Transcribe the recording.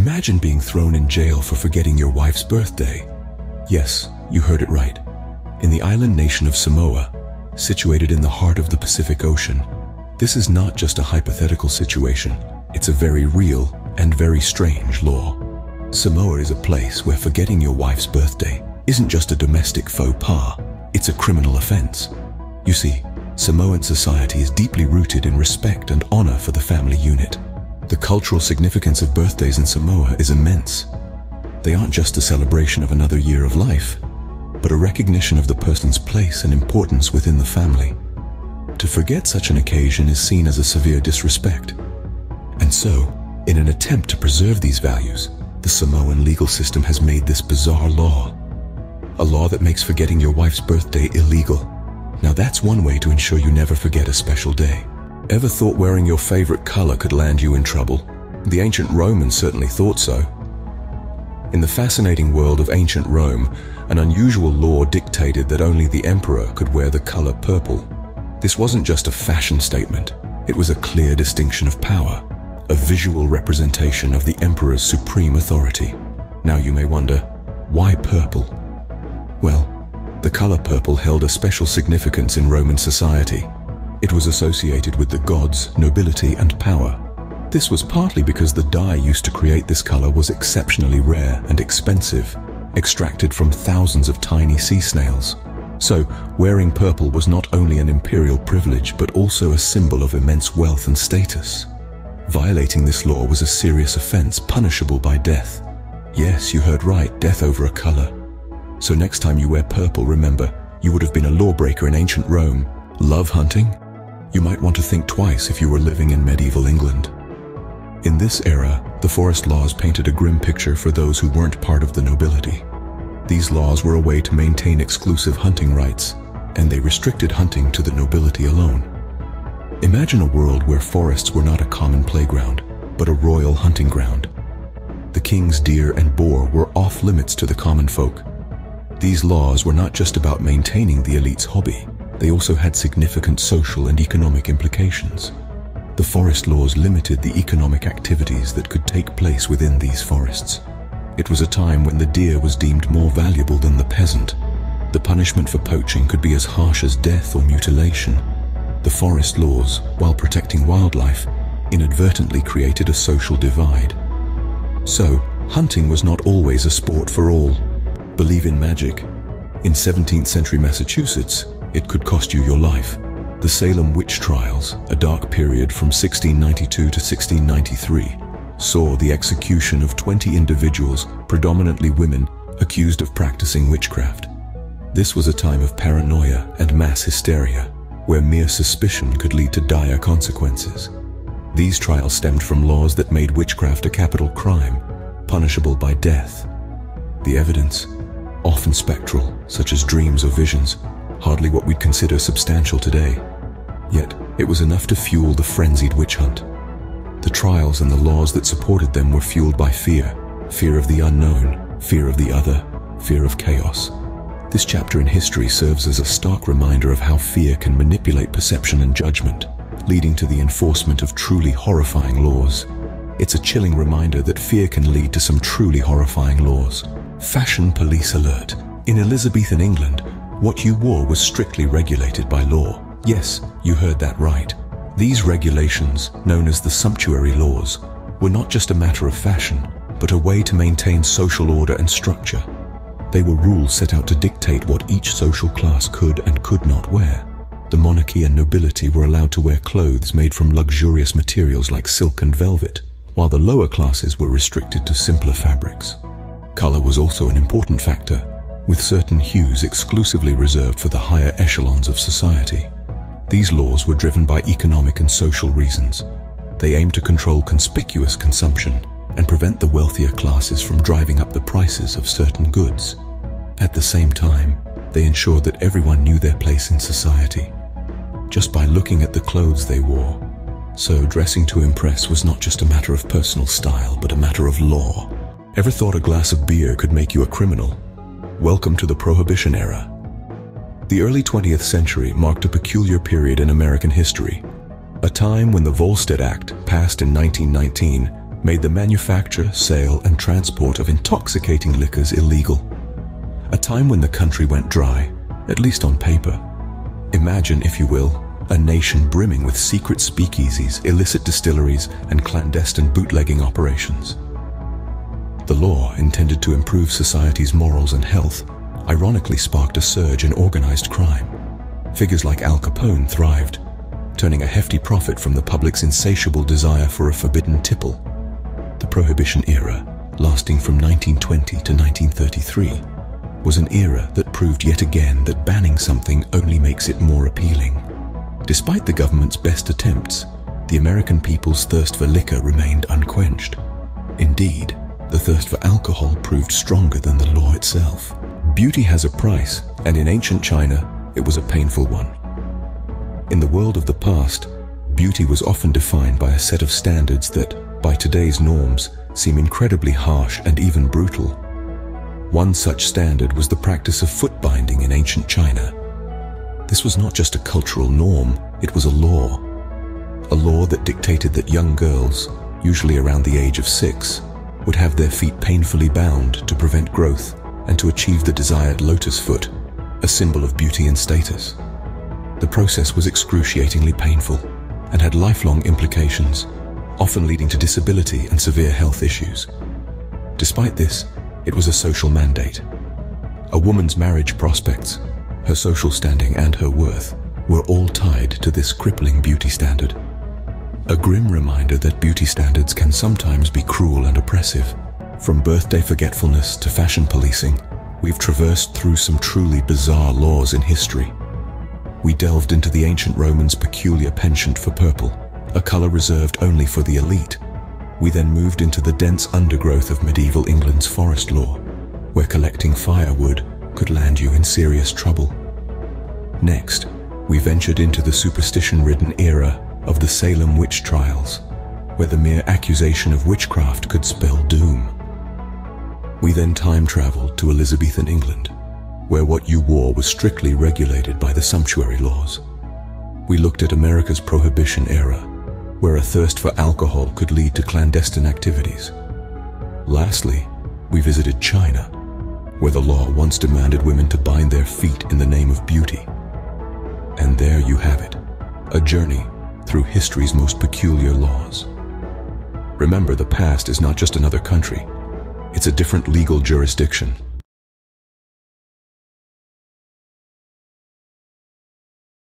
Imagine being thrown in jail for forgetting your wife's birthday. Yes, you heard it right. In the island nation of Samoa, situated in the heart of the Pacific Ocean, this is not just a hypothetical situation. It's a very real and very strange law. Samoa is a place where forgetting your wife's birthday isn't just a domestic faux pas, it's a criminal offense. You see, Samoan society is deeply rooted in respect and honor for the family unit. The cultural significance of birthdays in Samoa is immense. They aren't just a celebration of another year of life, but a recognition of the person's place and importance within the family. To forget such an occasion is seen as a severe disrespect. And so, in an attempt to preserve these values, the Samoan legal system has made this bizarre law. A law that makes forgetting your wife's birthday illegal. Now that's one way to ensure you never forget a special day. Ever thought wearing your favorite color could land you in trouble? The ancient Romans certainly thought so. In the fascinating world of ancient Rome, an unusual law dictated that only the emperor could wear the color purple. This wasn't just a fashion statement, it was a clear distinction of power, a visual representation of the emperor's supreme authority. Now you may wonder, why purple? Well, the color purple held a special significance in Roman society. It was associated with the gods, nobility, and power. This was partly because the dye used to create this color was exceptionally rare and expensive, extracted from thousands of tiny sea snails. So, wearing purple was not only an imperial privilege, but also a symbol of immense wealth and status. Violating this law was a serious offense, punishable by death. Yes, you heard right, death over a color. So next time you wear purple, remember, you would have been a lawbreaker in ancient Rome. Love hunting? You might want to think twice if you were living in medieval England. In this era, the forest laws painted a grim picture for those who weren't part of the nobility. These laws were a way to maintain exclusive hunting rights, and they restricted hunting to the nobility alone. Imagine a world where forests were not a common playground, but a royal hunting ground. The king's deer and boar were off limits to the common folk. These laws were not just about maintaining the elite's hobby, they also had significant social and economic implications. The forest laws limited the economic activities that could take place within these forests. It was a time when the deer was deemed more valuable than the peasant. The punishment for poaching could be as harsh as death or mutilation. The forest laws, while protecting wildlife, inadvertently created a social divide. So, hunting was not always a sport for all. Believe in magic. In 17th century Massachusetts, it could cost you your life. The Salem witch trials, a dark period from 1692 to 1693, saw the execution of 20 individuals, predominantly women, accused of practicing witchcraft. This was a time of paranoia and mass hysteria, where mere suspicion could lead to dire consequences. These trials stemmed from laws that made witchcraft a capital crime, punishable by death. The evidence, often spectral, such as dreams or visions, hardly what we'd consider substantial today. Yet, it was enough to fuel the frenzied witch hunt. The trials and the laws that supported them were fueled by fear. Fear of the unknown, fear of the other, fear of chaos. This chapter in history serves as a stark reminder of how fear can manipulate perception and judgment, leading to the enforcement of truly horrifying laws. It's a chilling reminder that fear can lead to some truly horrifying laws. Fashion police alert. In Elizabethan England, what you wore was strictly regulated by law. Yes, you heard that right. These regulations, known as the Sumptuary laws, were not just a matter of fashion, but a way to maintain social order and structure. They were rules set out to dictate what each social class could and could not wear. The monarchy and nobility were allowed to wear clothes made from luxurious materials like silk and velvet, while the lower classes were restricted to simpler fabrics. Color was also an important factor, with certain hues exclusively reserved for the higher echelons of society. These laws were driven by economic and social reasons. They aimed to control conspicuous consumption and prevent the wealthier classes from driving up the prices of certain goods. At the same time, they ensured that everyone knew their place in society, just by looking at the clothes they wore. So dressing to impress was not just a matter of personal style, but a matter of law. Ever thought a glass of beer could make you a criminal? Welcome to the Prohibition Era. The early 20th century marked a peculiar period in American history, a time when the Volstead Act, passed in 1919, made the manufacture, sale, and transport of intoxicating liquors illegal. A time when the country went dry, at least on paper. Imagine, if you will, a nation brimming with secret speakeasies, illicit distilleries, and clandestine bootlegging operations. The law, intended to improve society's morals and health, ironically sparked a surge in organized crime. Figures like Al Capone thrived, turning a hefty profit from the public's insatiable desire for a forbidden tipple. The Prohibition Era, lasting from 1920 to 1933, was an era that proved yet again that banning something only makes it more appealing. Despite the government's best attempts, the American people's thirst for liquor remained unquenched. Indeed, the thirst for alcohol proved stronger than the law itself. Beauty has a price, and in ancient China, it was a painful one. In the world of the past, beauty was often defined by a set of standards that, by today's norms, seem incredibly harsh and even brutal. One such standard was the practice of foot binding in ancient China. This was not just a cultural norm, it was a law. A law that dictated that young girls, usually around the age of 6, would have their feet painfully bound to prevent growth and to achieve the desired lotus foot, a symbol of beauty and status. The process was excruciatingly painful and had lifelong implications, often leading to disability and severe health issues. Despite this, it was a social mandate. A woman's marriage prospects, her social standing, and her worth were all tied to this crippling beauty standard. A grim reminder that beauty standards can sometimes be cruel and oppressive. From birthday forgetfulness to fashion policing, we've traversed through some truly bizarre laws in history. We delved into the ancient Romans' peculiar penchant for purple, a color reserved only for the elite. We then moved into the dense undergrowth of medieval England's forest law, where collecting firewood could land you in serious trouble. Next, we ventured into the superstition-ridden era of the Salem witch trials, where the mere accusation of witchcraft could spell doom. We then time-traveled to Elizabethan England, where what you wore was strictly regulated by the Sumptuary laws. We looked at America's Prohibition Era, where a thirst for alcohol could lead to clandestine activities. Lastly, we visited China, where the law once demanded women to bind their feet in the name of beauty. And there you have it, a journey through history's most peculiar laws. Remember, the past is not just another country, it's a different legal jurisdiction.